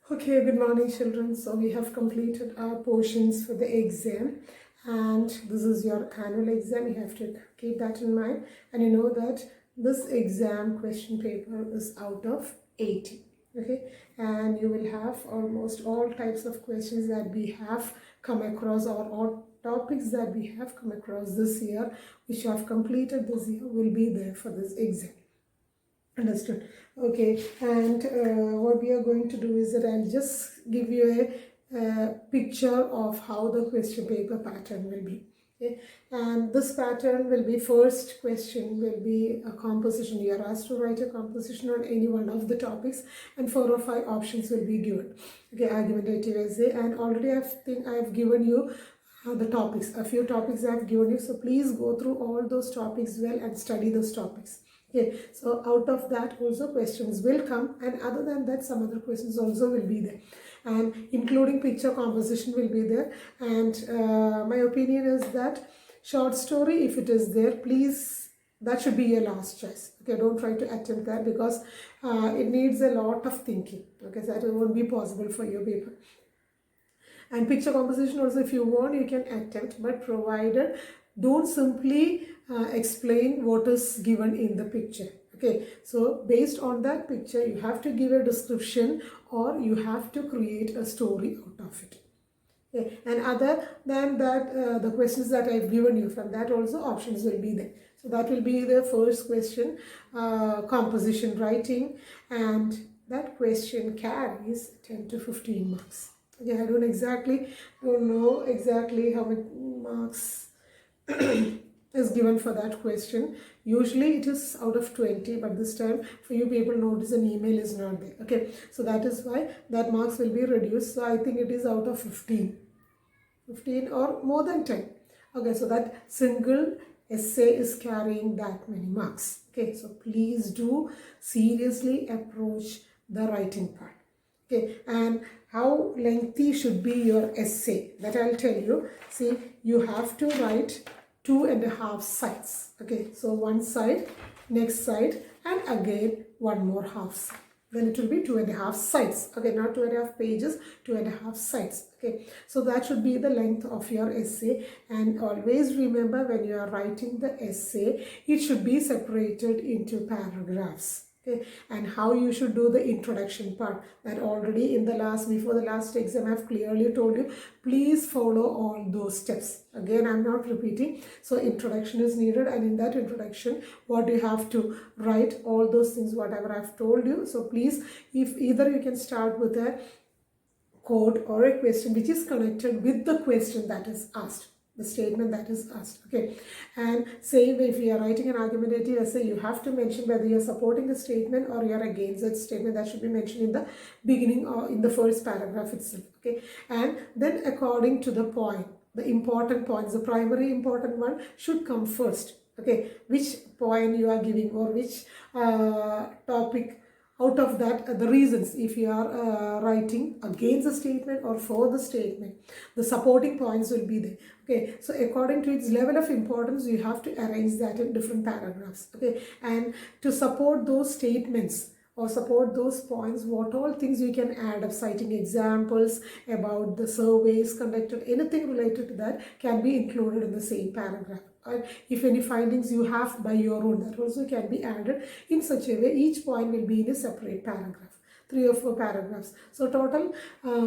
Okay, good morning, children. So we have completed our portions for the exam, and this is your annual exam. You have to keep that in mind, and you know that this exam question paper is out of 80. Okay, and you will have almost all types of questions that we have come across, or all topics that we have come across this year, which you have completed this year, will be there for this exam. Understood. Okay, and what we are going to do is that I'll just give you a picture of how the question paper pattern will be. Okay, and this pattern will be, first question will be a composition. You are asked to write a composition on any one of the topics, and 4 or 5 options will be given. Okay, argumentative essay, and already I think I have given you the topics. A few topics I have given you, so please go through all those topics well and study those topics. Okay, so out of that also questions will come, and other than that some other questions also will be there, and including picture composition will be there. And my opinion is that short story, if it is there, please, that should be your last choice. Okay, don't try to attempt that, because it needs a lot of thinking. Okay, so that won't be possible for your paper. And picture composition also, if you want, you can attempt, but provided don't simply explain what is given in the picture. Okay, so based on that picture, you have to give a description, or you have to create a story out of it. Okay. And other than that, the questions that I've given you, from that also options will be there. So that will be the first question, composition writing, and that question carries 10 to 15 marks. Okay, I don't know exactly how many marks is given for that question. Usually it is out of 20, but this time for you people notice an email is not there. Okay, so that is why that marks will be reduced. So I think it is out of 15 or more than 10. Okay, so that single essay is carrying that many marks. Okay, so please do seriously approach the writing part. Okay, and how lengthy should be your essay, that I'll tell you. See, you have to write 2.5 sides. Okay, so one side, next side, and again one more half side. Then it will be 2.5 sides. Okay, not 2.5 pages, 2.5 sides. Okay, so that should be the length of your essay. And always remember, when you are writing the essay, it should be separated into paragraphs. Okay, and how you should do the introduction part, that already in the before the last exam I've clearly told you. Please follow all those steps. Again, I'm not repeating. So introduction is needed, and in that introduction, what you have to write, all those things whatever I've told you. So please, if either you can start with a quote or a question which is connected with the question that is asked, the statement that is asked. Okay, and same if you are writing an argumentative essay, you have to mention whether you are supporting the statement or you are against that statement. That should be mentioned in the beginning or in the first paragraph itself. Okay, and then according to the point, the important points, the primary important one should come first. Okay, which point you are giving, or which topic out of that, the reasons, if you are writing against the statement or for the statement, the supporting points will be there. Okay, so according to its level of importance, you have to arrange that in different paragraphs. Okay, and to support those statements or support those points, what all things you can add up, citing examples about the surveys conducted, anything related to that can be included in the same paragraph. And if any findings you have by your own, that also can be added in such a way. Each point will be in a separate paragraph, 3 or 4 paragraphs. So total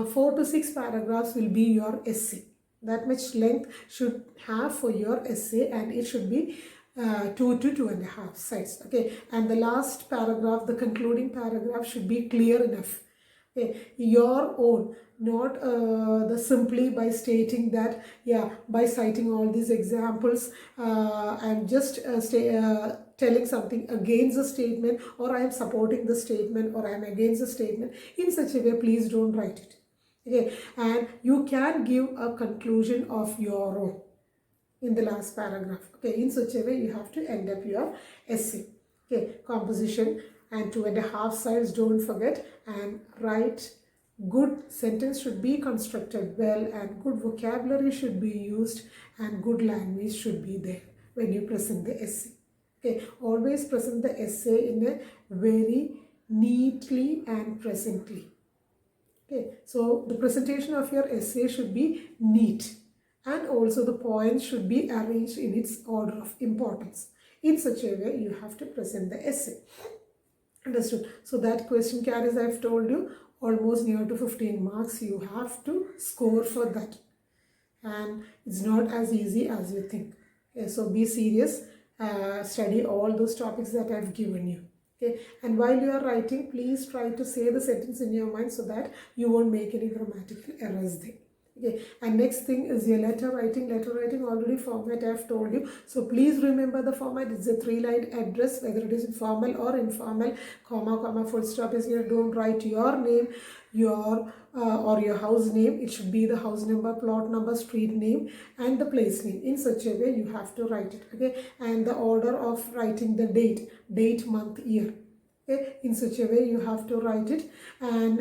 4 to 6 paragraphs will be your essay. That much length should have for your essay, and it should be 2 to 2.5 sides. Okay, and the last paragraph, the concluding paragraph, should be clear enough. Okay, your own, not the simply by stating that, yeah, by citing all these examples, I'm just telling something against the statement, or I am supporting the statement, or I am against the statement. In such a way, please don't write it. Okay, and you can give a conclusion of your own in the last paragraph. Okay, in such a way you have to end up your essay. Okay, composition and 2.5 sides, don't forget, and write good sentence should be constructed well, and good vocabulary should be used, and good language should be there when you present the essay. Okay, always present the essay in a very neatly and presently. Okay, so the presentation of your essay should be neat, and also the points should be arranged in its order of importance. In such a way, you have to present the essay. Understood? So that question carries, I've told you, almost near to 15 marks. You have to score for that. And it's not as easy as you think. Okay, so be serious. Study all those topics that I've given you. Okay, and while you are writing, please try to say the sentence in your mind so that you won't make any grammatical errors there. Okay, and next thing is your letter writing. Letter writing, already format I have told you. So please remember the format. It's a 3-line address, whether it is formal or informal. Comma, full stop is here. Don't write your name, your or your house name. It should be the house number, plot number, street name, and the place name. In such a way, you have to write it. Okay, and the order of writing the date, month, year. Okay, in such a way you have to write it, and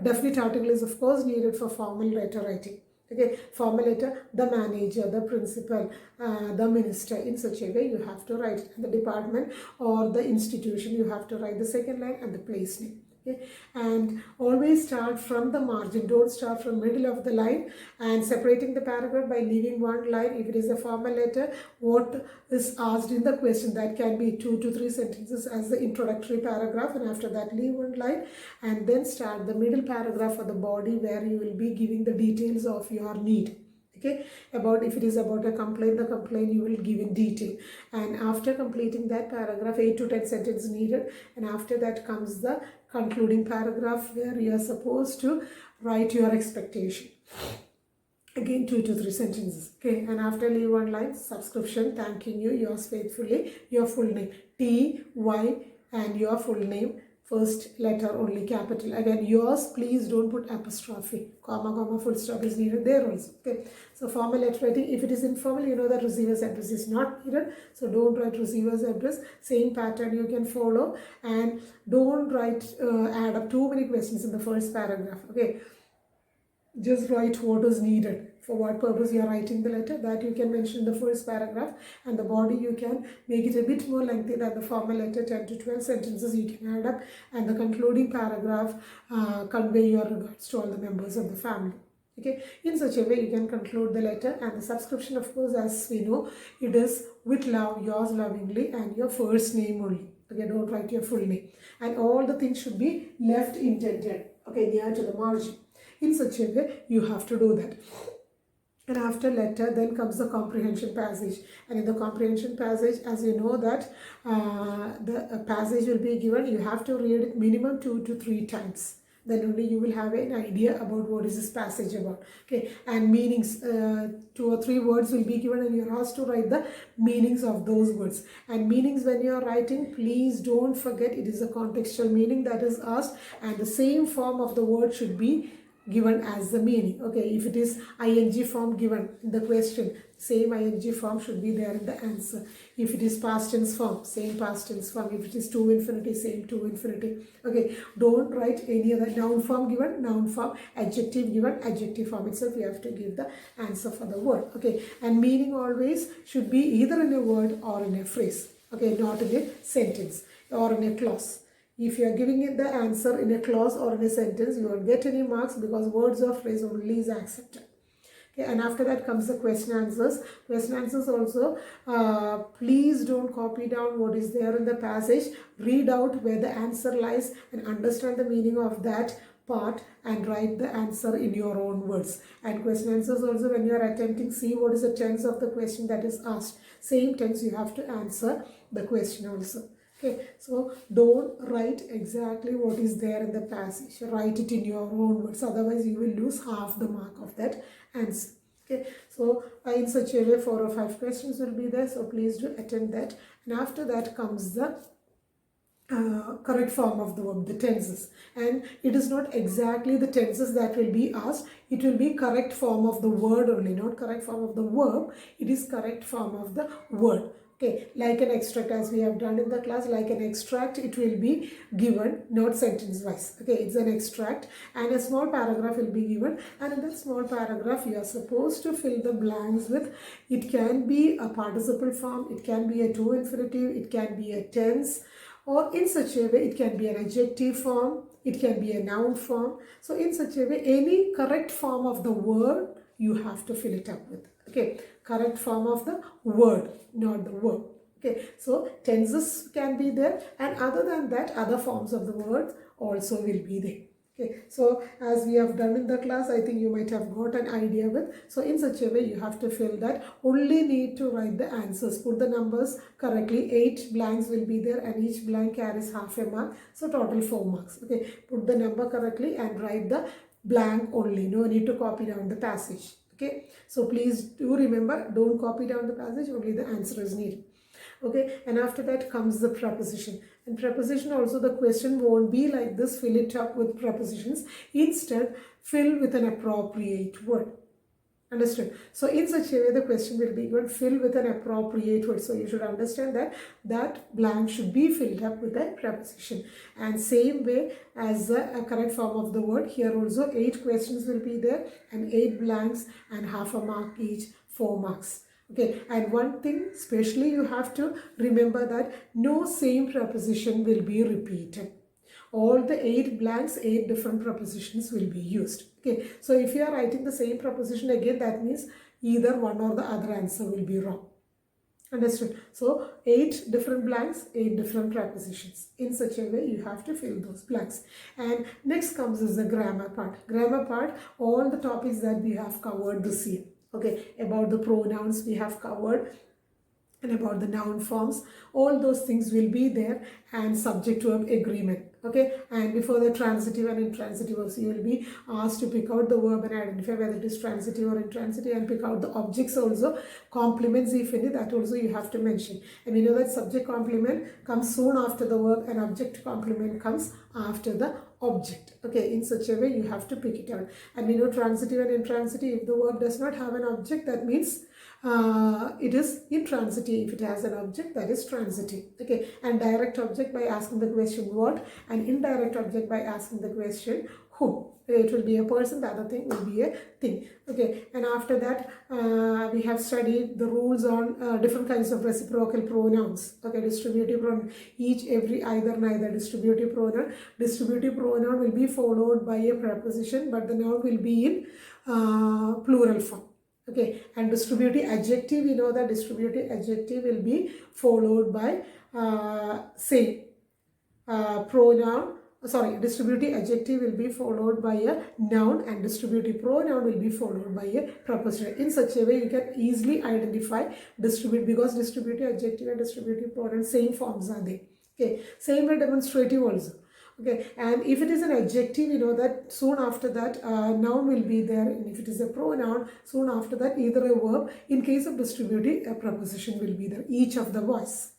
definite article is of course needed for formal letter writing. Okay, formal letter, the manager, the principal, the minister. In such a way you have to write it. And the department or the institution, you have to write the second line and the place name. Okay, and always start from the margin. Don't start from middle of the line, and separating the paragraph by leaving one line. If it is a formal letter, what is asked in the question, that can be 2 to 3 sentences as the introductory paragraph, and after that leave one line, and then start the middle paragraph for the body, where you will be giving the details of your need. Okay, about if it is about a complaint, the complaint you will give in detail, and after completing that paragraph, 8 to 10 sentences needed, and after that comes the concluding paragraph, where you are supposed to write your expectation. Again 2 to 3 sentences. Okay, and after leave one line, subscription, thanking you, yours faithfully, your full name, T-Y, and your full name, first letter only, capital. Again, yours, please don't put apostrophe. Comma, full stop is needed there also. Okay, so formal letter writing, if it is informal, you know that receiver's address is not needed, so don't write receiver's address. Same pattern you can follow, and don't write add up too many questions in the first paragraph. Okay, just write what is needed, for what purpose you are writing the letter, that you can mention in the first paragraph, and the body you can make it a bit more lengthy than the formal letter. 10 to 12 sentences you can add up, and the concluding paragraph convey your regards to all the members of the family. Okay, in such a way you can conclude the letter. And the subscription, of course, as we know, it is with love, yours lovingly, and your first name only. Okay, don't write your full name, and all the things should be left indented, okay, near to the margin. In such a way you have to do that. And after letter, then comes the comprehension passage. And in the comprehension passage, as you know that the passage will be given, you have to read it minimum 2 to 3 times. Then only you will have an idea about what is this passage about. Okay, and meanings, 2 or 3 words will be given, and you are asked to write the meanings of those words. And meanings, when you are writing, please don't forget it is a contextual meaning that is asked, and the same form of the word should be given as the meaning. Okay, if it is ing form given in the question, same ing form should be there in the answer. If it is past tense form, same past tense form. If it is to infinity, same to infinity. Okay, don't write any other. Noun form given, noun form, adjective given, adjective form itself you have to give the answer for the word. Okay, and meaning always should be either in a word or in a phrase. Okay, not in a sentence or in a clause. If you are giving it the answer in a clause or in a sentence, you won't get any marks, because words or phrase only is accepted. Okay, and after that comes the question answers. Question answers also, please don't copy down what is there in the passage. Read out where the answer lies and understand the meaning of that part, and write the answer in your own words. And question answers also, when you are attempting, see what is the tense of the question that is asked. Same tense you have to answer the question also. Okay, so don't write exactly what is there in the passage. Write it in your own words, otherwise you will lose half the mark of that answer. Okay, so in such a way 4 or 5 questions will be there, so please do attempt that. And after that comes the correct form of the verb, the tenses. And it is not exactly the tenses that will be asked, it will be correct form of the word only, not correct form of the verb, it is correct form of the word. Okay, like an extract, as we have done in the class, like an extract, it will be given, not sentence wise. Okay, it's an extract, and a small paragraph will be given, and in that small paragraph you are supposed to fill the blanks with, it can be a participle form, it can be a to infinitive, it can be a tense, or in such a way it can be an adjective form, it can be a noun form. So in such a way, any correct form of the word, you have to fill it up with. Okay, correct form of the word, not the verb. Okay, so tenses can be there, and other than that, other forms of the word also will be there. Okay, so as we have done in the class, I think you might have got an idea with. So in such a way, you have to fill that. Only need to write the answers. Put the numbers correctly. 8 blanks will be there, and each blank carries half a mark. So total 4 marks. Okay, put the number correctly and write the blank only. No need to copy down the passage. Okay, so please do remember, don't copy down the passage. Only the answer is needed. Okay, and after that comes the preposition. And preposition also, the question won't be like this, fill it up with prepositions. Instead, fill with an appropriate word. Understood? So in such a way, the question will be given, fill with an appropriate word. So you should understand that that blank should be filled up with a preposition. And same way as the correct form of the word, here also 8 questions will be there, and 8 blanks and half a mark each, 4 marks. Okay, and one thing especially you have to remember that no same preposition will be repeated. All the 8 blanks, 8 different prepositions will be used. Okay, so if you are writing the same preposition again, that means either one or the other answer will be wrong. Understood? So 8 different blanks, 8 different prepositions. In such a way, you have to fill those blanks. And next comes is the grammar part. Grammar part, all the topics that we have covered this year. Okay, about the pronouns we have covered, and about the noun forms, all those things will be there, and subject verb agreement. Okay, and before the transitive and intransitive verbs, you will be asked to pick out the verb and identify whether it is transitive or intransitive, and pick out the objects also, complements if any, that also you have to mention. And we know that subject complement comes soon after the verb, and object complement comes after the object. Okay, in such a way you have to pick it out. And we know transitive and intransitive, if the verb does not have an object, that means it is intransitive. If it has an object, that is transitive. Okay, and direct object by asking the question what, and indirect object by asking the question who. It will be a person, the other thing will be a thing. Okay, and after that we have studied the rules on different kinds of reciprocal pronouns. Okay, distributive pronoun, each, every, either, neither. Distributive pronoun. Distributive pronoun will be followed by a preposition, but the noun will be in plural form. Okay, and distributive adjective, we know that distributive adjective will be followed by distributive adjective will be followed by a noun, and distributive pronoun will be followed by a preposition. In such a way, you can easily identify because distributive adjective and distributive pronoun, same forms are there. Okay, same way demonstrative also. Okay, and if it is an adjective, you know that soon after that noun will be there, and if it is a pronoun, soon after that either a verb. In case of distributive, a preposition will be there. Each of the boys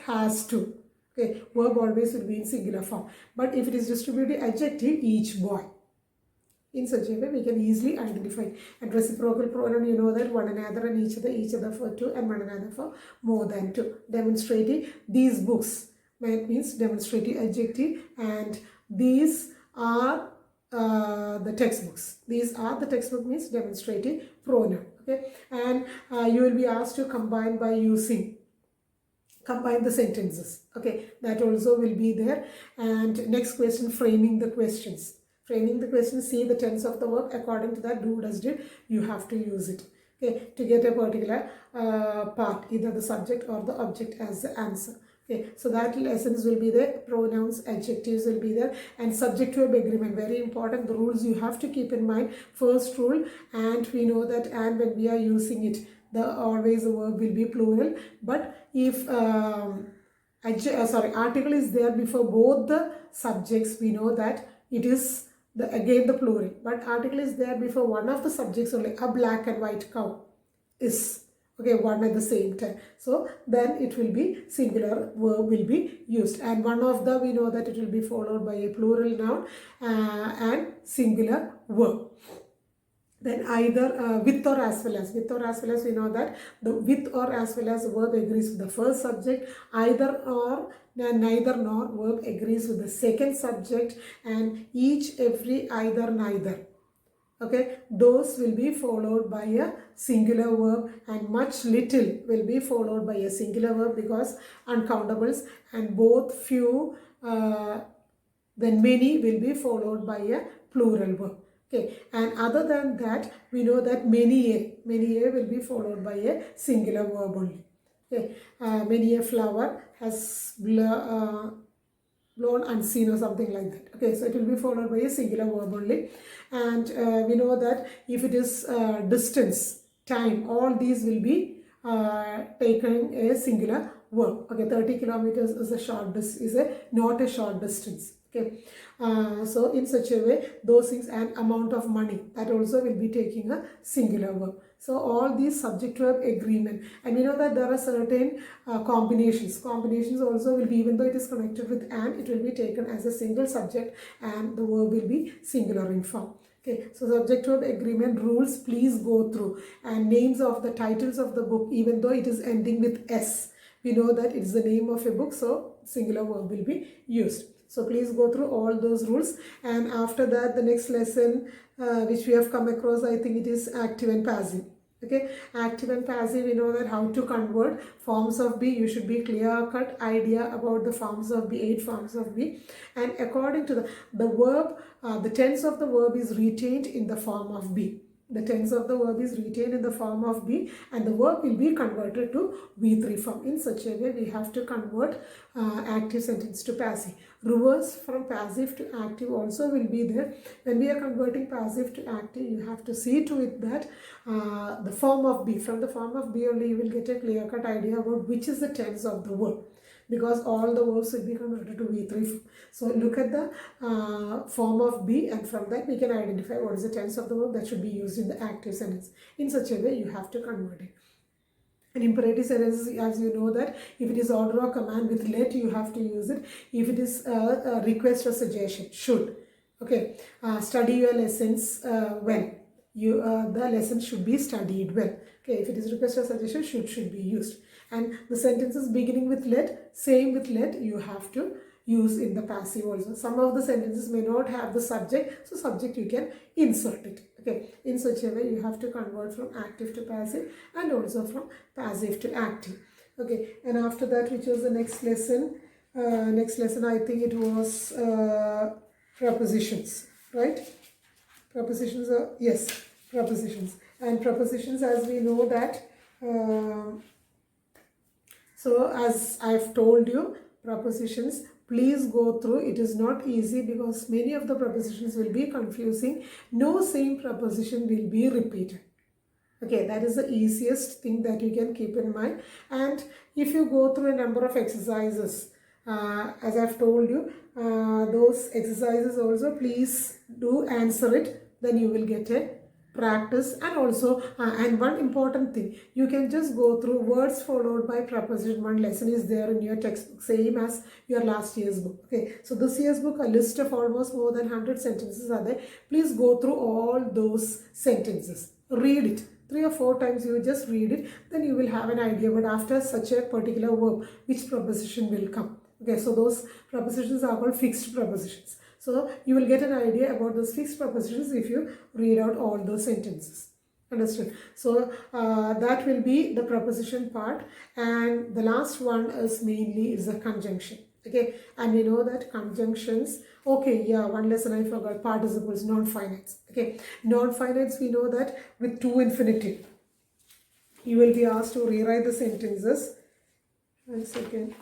has to. Okay, verb always will be in singular form. But if it is distributive adjective, each boy. In such a way, we can easily identify. And reciprocal pronoun, you know that one another and each other for 2, and one another for more than 2. Demonstrative, these books. It means demonstrative adjective, and these are the textbooks. These are the textbook means demonstrative pronoun. Okay, and you will be asked to combine the sentences. Okay, that also will be there. And next question, framing the questions. Framing the question, see the tense of the verb, according to that, do, does, did, you have to use it. Okay, to get a particular part, either the subject or the object as the answer. Okay, so that lessons will be there, pronouns, adjectives will be there, and subject verb agreement, very important. The rules you have to keep in mind. First rule, and we know that and when we are using it, always the verb will be plural. But if article is there before both the subjects, we know that it is again the plural. But article is there before one of the subjects only. A black and white cow is. Okay, one at the same time. So then it will be singular verb will be used. And one of the, we know that it will be followed by a plural noun and singular verb. Then either with or as well as. With or as well as, we know that the with or as well as verb agrees with the first subject. Either or, neither nor verb agrees with the second subject. And each, every, either, neither. Okay, those will be followed by a singular verb, and much, little will be followed by a singular verb, because uncountables, and both, few, then many will be followed by a plural verb. Okay, and other than that, we know that many a will be followed by a singular verb only. Okay, many a flower has blown unseen or something like that. Okay, so it will be followed by a singular verb only. And we know that if it is distance, time, all these will be taken a singular verb. Okay, 30 kilometers is not a short distance. Okay, so in such a way, those things, and amount of money, that also will be taking a singular verb. So all these subject verb agreement, and we know that there are certain combinations. Combinations also will be, even though it is connected with an, it will be taken as a single subject and the verb will be singular in form. Okay, so subject verb agreement rules, please go through. And names of the titles of the book, even though it is ending with S, we know that it's the name of a book, so singular verb will be used. So please go through all those rules. And after that, the next lesson which we have come across, I think it is active and passive. Okay, active and passive, we know that how to convert forms of be. You should be clear-cut idea about the forms of be, 8 forms of be. And according to the verb, the tense of the verb is retained in the form of be. The tense of the verb is retained in the form of be, and the verb will be converted to V3 form. In such a way, we have to convert active sentence to passive. Reverse from passive to active also will be there. When we are converting passive to active, you have to see to it that the form of be, from the form of be only you will get a clear-cut idea about which is the tense of the verb, because all the verbs will be converted to V3 form. So look at the form of be, and from that we can identify what is the tense of the verb that should be used in the active sentence. In such a way, you have to convert it. In imperative sentences, as you know that if it is order or command with let, you have to use it. If it is a request or suggestion, should. Okay, study your lessons well. The lesson should be studied well. Okay, if it is request or suggestion, should be used. And the sentences beginning with let, same with let, you have to use in the passive also. Some of the sentences may not have the subject, so subject you can insert it. Okay, in such a way you have to convert from active to passive and also from passive to active. Okay, and after that, which was the next lesson? I think it was prepositions, right? Prepositions are, yes, prepositions. And prepositions, as we know that, so as I've told you, prepositions, please go through. It is not easy because many of the prepositions will be confusing. No same preposition will be repeated. Okay, that is the easiest thing that you can keep in mind. And if you go through a number of exercises, as I've told you, those exercises also, please do answer it. Then you will get a practice. And also, and one important thing, you can just go through words followed by preposition. One lesson is there in your textbook, same as your last year's book. Okay, so this year's book, a list of almost more than 100 sentences are there. Please go through all those sentences. Read it 3 or 4 times. You just read it, then you will have an idea. But after such a particular verb, which preposition will come. Okay, so those prepositions are called fixed prepositions. So you will get an idea about those fixed prepositions if you read out all those sentences. Understood? So that will be the preposition part, and the last one is mainly is a conjunction. Okay, and we know that conjunctions. Okay, yeah, one lesson I forgot: participles, non-finites. Okay, non-finites, we know that with to infinitive, you will be asked to rewrite the sentences. 1 second.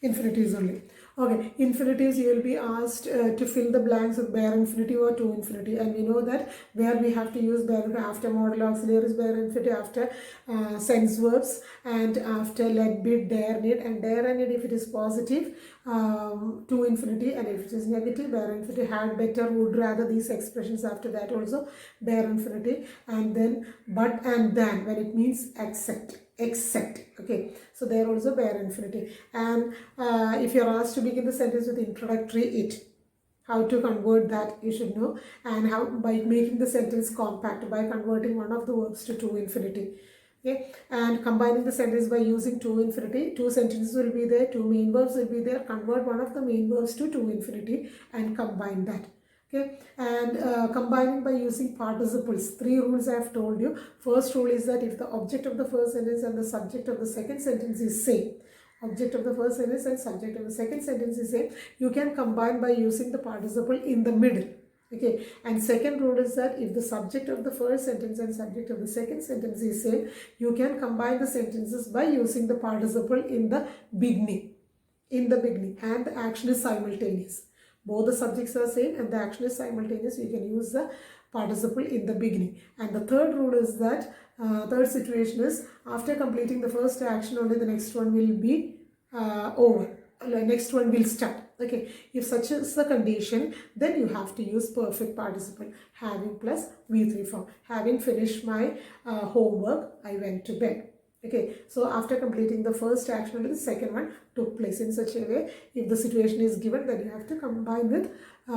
Infinitives only. Okay, infinitives, you will be asked to fill the blanks with bare infinitive or to infinitive, and we know that where we have to use bare after modal auxiliaries, bare infinitive after sense verbs, and after let, bid, dare, need, and dare and need if it is positive, to infinity, and if it is negative, bare infinitive, had, better, would, rather, these expressions after that also bare infinitive, and then but and then when it means except. Okay, so they are also bare infinitive. And if you are asked to begin the sentence with introductory it, how to convert that you should know, and how by making the sentence compact by converting one of the verbs to infinitive. Okay, and combining the sentence by using to infinity. 2 sentences will be there, 2 main verbs will be there. Convert one of the main verbs to infinity and combine that. Okay, and combining by using participles. 3 rules I have told you. First rule is that if the object of the first sentence and the subject of the second sentence is same, Object of the first sentence and subject of the second sentence is same. You can combine by using the participle in the middle. Okay, and second rule is that if the subject of the first sentence and subject of the second sentence is same, you can combine the sentences by using the participle in the beginning. And the action is simultaneous. Both the subjects are same and the action is simultaneous. You can use the participle in the beginning. And the third rule is that third situation is after completing the first action only the next one will be over. Next one will start. Okay, if such is the condition, then you have to use perfect participle, having plus V3 form. Having finished my homework, I went to bed. Okay, so after completing the first action, only the second one took place. In such a way, if the situation is given, then you have to combine with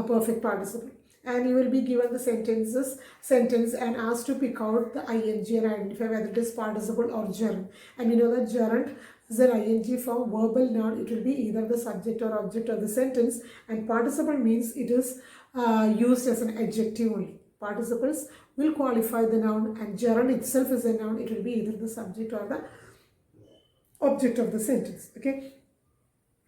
perfect participle. And you will be given the sentence and asked to pick out the ing and identify whether it is participle or gerund. And you know that gerund is an ing form, verbal noun. It will be either the subject or object of the sentence, and participle means it is used as an adjective only. Participles will qualify the noun, and gerund itself is a noun. It will be either the subject or the object of the sentence. Okay,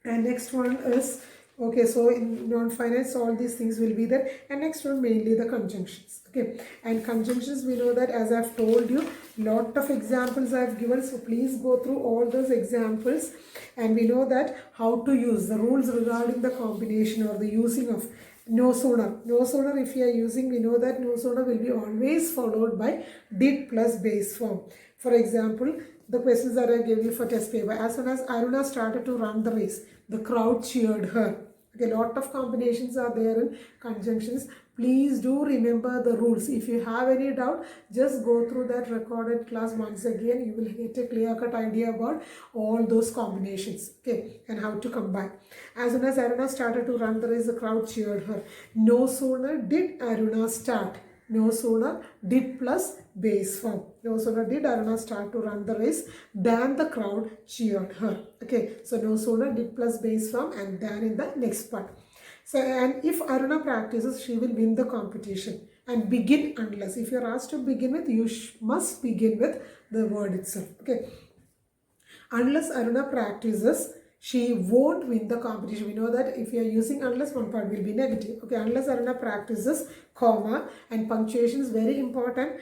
and next one is, okay, so in non-finance all these things will be there. And next one mainly the conjunctions. Okay, and conjunctions, we know that, as I've told you, lot of examples I've given, so please go through all those examples. And we know that how to use the rules regarding the combination or the using of no sooner. No sooner, if you are using, we know that no sooner will be always followed by did plus base form. For example, the questions that I gave you for test paper, as soon as Aruna started to run the race, the crowd cheered her. Okay, lot of combinations are there in conjunctions. Please do remember the rules. If you have any doubt, just go through that recorded class once again. You will get a clear-cut idea about all those combinations, okay, and how to combine. As soon as Aruna started to run the race, the crowd cheered her. No sooner did Aruna start. No sooner did plus base form. No sooner did Aruna start to run the race than the crowd cheered her. Okay, so no sooner did plus base form and then in the next part. So, and if Aruna practices, she will win the competition. And begin unless. If you are asked to begin with, you must begin with the word itself. Okay, unless Aruna practices, she won't win the competition. We know that if you are using unless, one part will be negative. Okay, unless Aruna practices, comma, and punctuation is very important.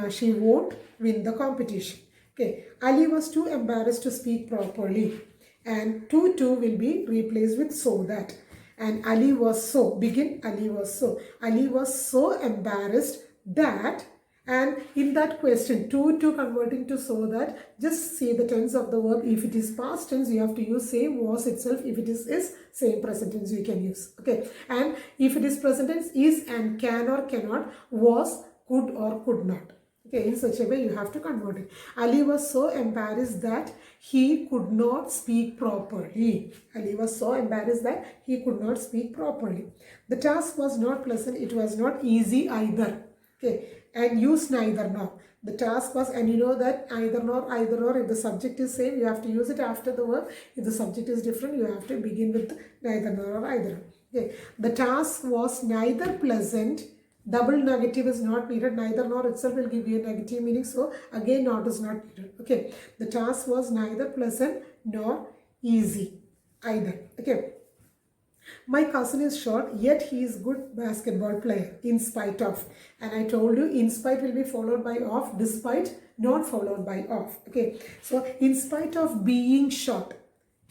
She won't win the competition. Okay, Ali was too embarrassed to speak properly. And too will be replaced with so that. And Ali was so, begin Ali was so. Ali was so embarrassed that, and in that question, to converting to so that, just say the tense of the verb. If it is past tense, you have to use same was itself. If it is same present tense you can use. Okay, and if it is present tense, is and can or cannot, was, could or could not. Okay, in such a way you have to convert it. Ali was so embarrassed that he could not speak properly. Ali was so embarrassed that he could not speak properly. The task was not pleasant. It was not easy either. Okay, and use neither nor. The task was, and you know that either or, if the subject is same, you have to use it after the verb. If the subject is different, you have to begin with neither nor or either. Okay, the task was neither pleasant. Double negative is not needed. Neither nor itself will give you a negative meaning. So again, not is not needed. Okay, the task was neither pleasant nor easy either. Okay. My cousin is short, yet he is good basketball player in spite of. And I told you, in spite will be followed by of, despite not followed by of. Okay, so in spite of being short,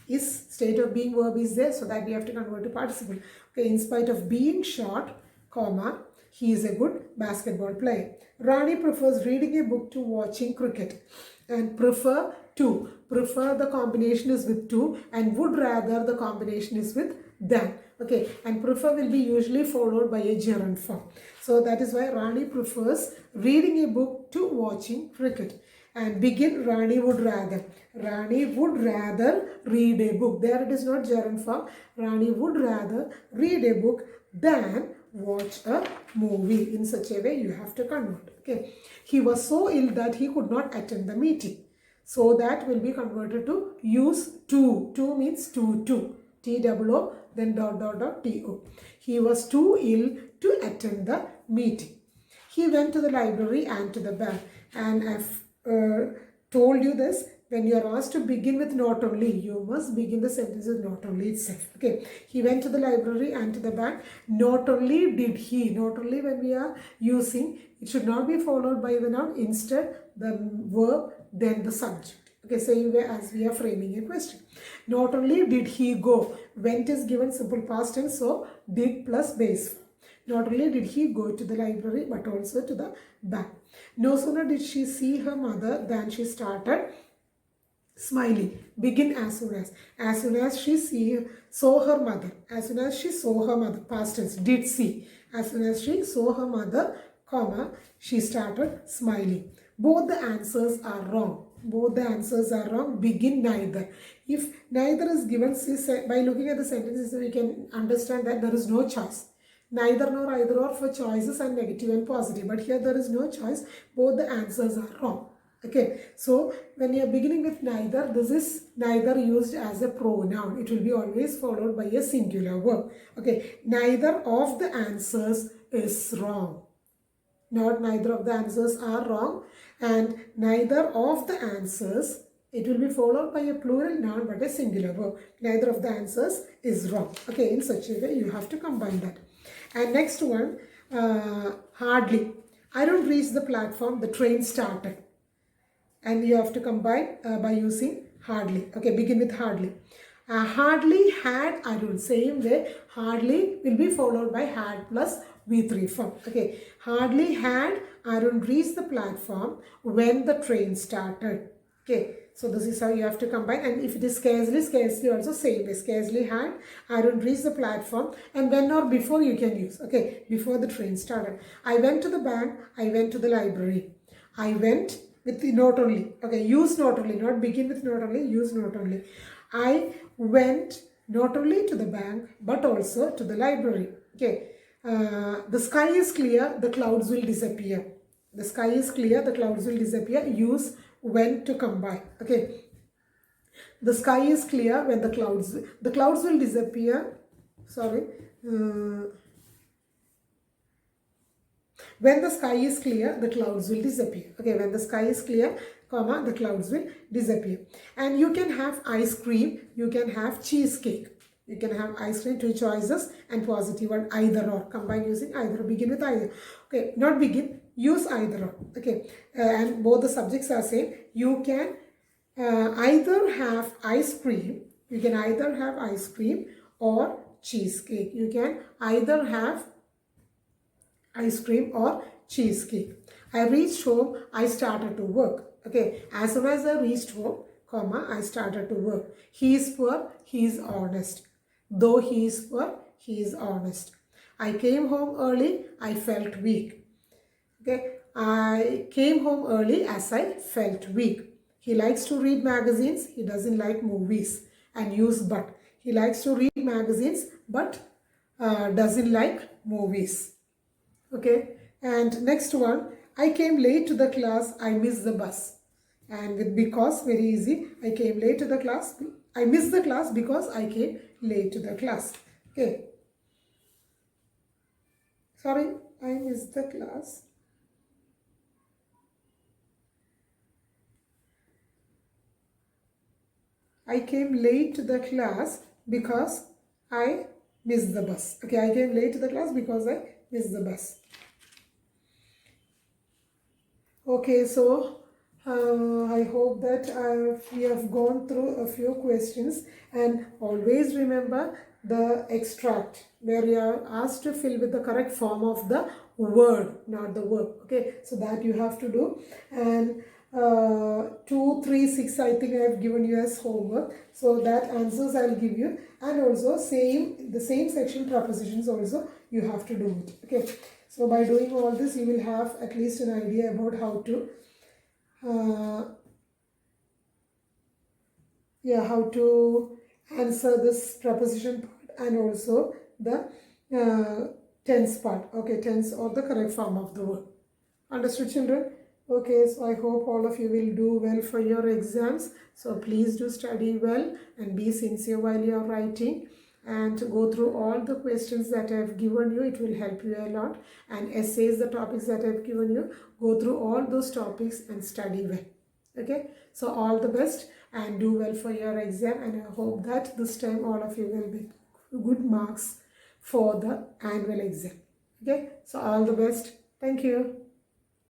is state of being verb is there, so that we have to convert to participle. Okay, in spite of being short, comma, he is a good basketball player. Rani prefers reading a book to watching cricket. And prefer the combination is with to, and would rather the combination is with than. Okay, and prefer will be usually followed by a gerund form. So that is why Rani prefers reading a book to watching cricket. And begin, Rani would rather. Rani would rather read a book. There it is not gerund form. Rani would rather read a book than watch a movie. In such a way you have to convert. Okay, he was so ill that he could not attend the meeting. So that will be converted to use to. To means to. T-O-O, then dot T-O. He was too ill to attend the meeting. He went to the library and to the bank. And I've told you this, when you are asked to begin with not only, you must begin the sentence with not only itself. Okay, he went to the library and to the bank. Not only did he, not only when we are using, it should not be followed by the noun. Instead, the verb, then the subject. Okay, same way as we are framing a question. Not only did he go, went is given simple past tense, so did plus base form. Not only did he go to the library, but also to the bank. No sooner did she see her mother than she started smiling. Begin as soon as. As soon as she saw her mother. As soon as she saw her mother. Past tense. Did see. As soon as she saw her mother, comma, she started smiling. Both the answers are wrong. Both the answers are wrong. Begin neither. If neither is given, by looking at the sentences, we can understand that there is no choice. Neither nor either or for choices and negative and positive. But here there is no choice. Both the answers are wrong. Okay, so when you are beginning with neither, this is neither used as a pronoun. It will be always followed by a singular verb. Okay, neither of the answers is wrong. Not neither of the answers are wrong, and neither of the answers, it will be followed by a plural noun but a singular verb. Neither of the answers is wrong. Okay, in such a way you have to combine that. And next one, hardly. I don't reach the platform, the train started. And you have to combine by using hardly. Okay, begin with hardly. Hardly had Arun. Same way, hardly will be followed by had plus V3 form. Okay, hardly had Arun reached the platform when the train started. Okay, so this is how you have to combine. And if it is scarcely, scarcely also same way. Scarcely had Arun reached the platform, and when or before you can use. Okay, before the train started. I went to the bank. I went to the library. I went with the not only. Okay, use not only, not begin with not only, use not only. I went not only to the bank but also to the library. Okay, the sky is clear, the clouds will disappear. The sky is clear, the clouds will disappear. Use when to combine. Okay, the sky is clear when the clouds will disappear. Sorry. When the sky is clear, the clouds will disappear. Okay, when the sky is clear, comma, the clouds will disappear. And you can have ice cream, you can have cheesecake. You can have ice cream, two choices, and positive one, either or. Combine using either or. Begin with either. Okay, not begin, use either or. Okay, and both the subjects are same. You can either have ice cream, you can either have ice cream or cheesecake. You can either have ice cream or cheesecake. I reached home, I started to work. Okay, as soon as I reached home, comma, I started to work. He is poor, he is honest. Though he is poor, he is honest. I came home early, I felt weak. Okay, I came home early as I felt weak. He likes to read magazines, he doesn't like movies. And use but. He likes to read magazines but doesn't like movies. Okay, and next one, I came late to the class, I missed the bus. And with because, very easy, I came late to the class, I missed the class because I came late to the class. Okay, sorry, I missed the class. I came late to the class because I missed the bus. Okay, I came late to the class because I missed the bus. Okay, so I hope that we have gone through a few questions, and always remember the extract where you are asked to fill with the correct form of the word, not the verb. Okay, so that you have to do. And 2, 3, 6 I think I have given you as homework, so that answers I will give you, and also the same section prepositions also you have to do it. Okay, so by doing all this you will have at least an idea about how to how to answer this preposition part and also the tense part. Okay, tense or the correct form of the word. Understood, children? Okay, so I hope all of you will do well for your exams. So please do study well and be sincere while you are writing, and go through all the questions that I have given you. It will help you a lot. And essays, the topics that I have given you, go through all those topics and study well. Okay, so all the best and do well for your exam, and I hope that this time all of you will get good marks for the annual exam. Okay, so all the best. Thank you.